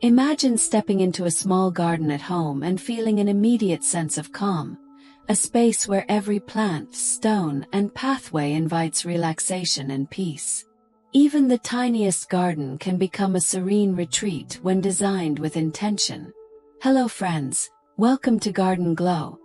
Imagine stepping into a small garden at home and feeling an immediate sense of calm, a space where every plant, stone, and pathway invites relaxation and peace. Even the tiniest garden can become a serene retreat when designed with intention. Hello friends, welcome to Garden Glow,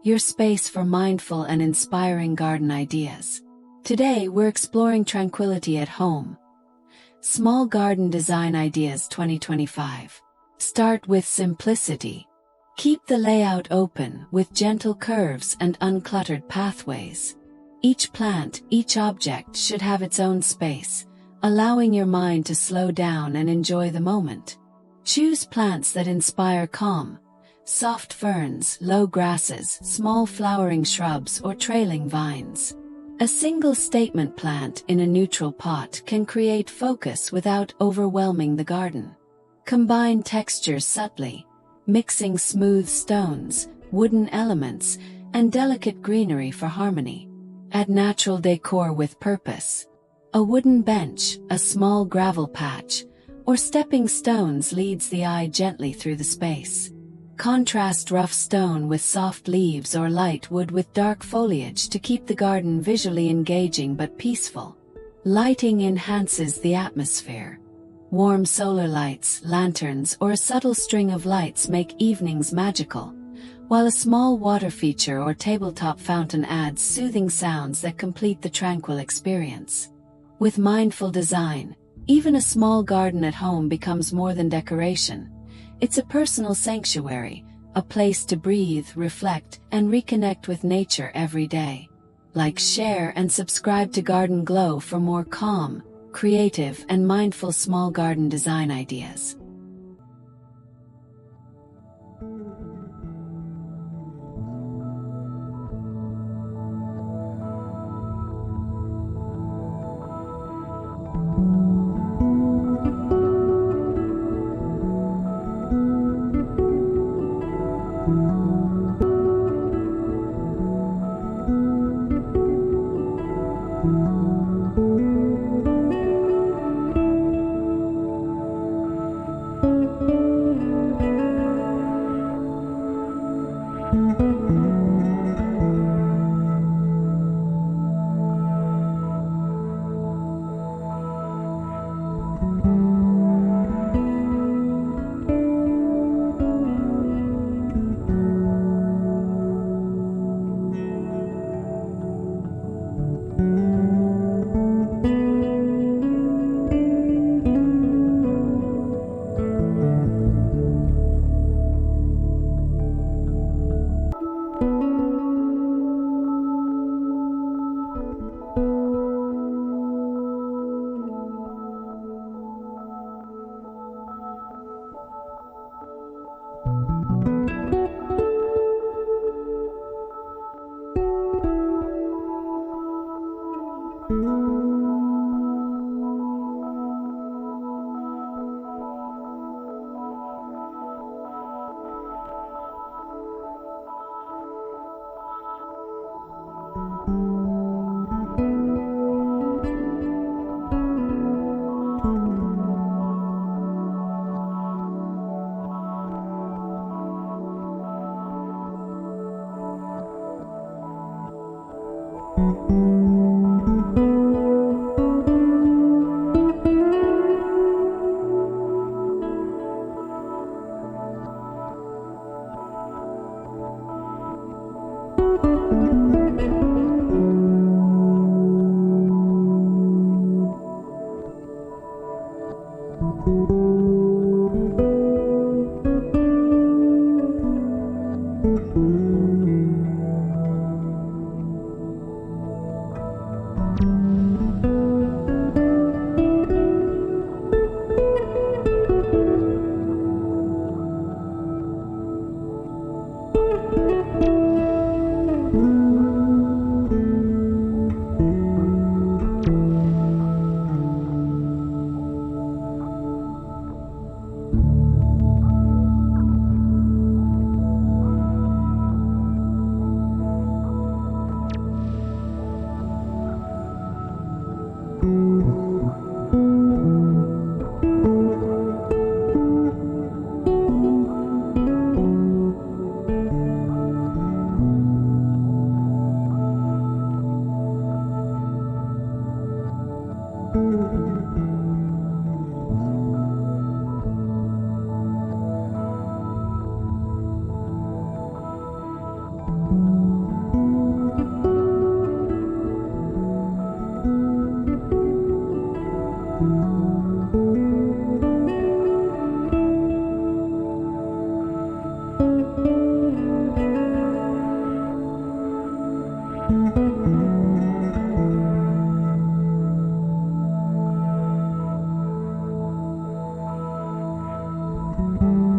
your space for mindful and inspiring garden ideas. Today we're exploring tranquility at home. Small Garden Design Ideas 2025. Start with simplicity. Keep the layout open with gentle curves and uncluttered pathways. Each plant, each object should have its own space, allowing your mind to slow down and enjoy the moment. Choose plants that inspire calm: soft ferns, low grasses, small flowering shrubs, or trailing vines. A single statement plant in a neutral pot can create focus without overwhelming the garden. Combine textures subtly, mixing smooth stones, wooden elements, and delicate greenery for harmony. Add natural decor with purpose. A wooden bench, a small gravel patch, or stepping stones leads the eye gently through the space. Contrast rough stone with soft leaves or light wood with dark foliage to keep the garden visually engaging but peaceful. Lighting enhances the atmosphere. Warm solar lights, lanterns, or a subtle string of lights make evenings magical, while a small water feature or tabletop fountain adds soothing sounds that complete the tranquil experience. With mindful design, even a small garden at home becomes more than decoration. It's a personal sanctuary, a place to breathe, reflect, and reconnect with nature every day. Like, share, and subscribe to Garden Glow for more calm, creative, and mindful small garden design ideas. you.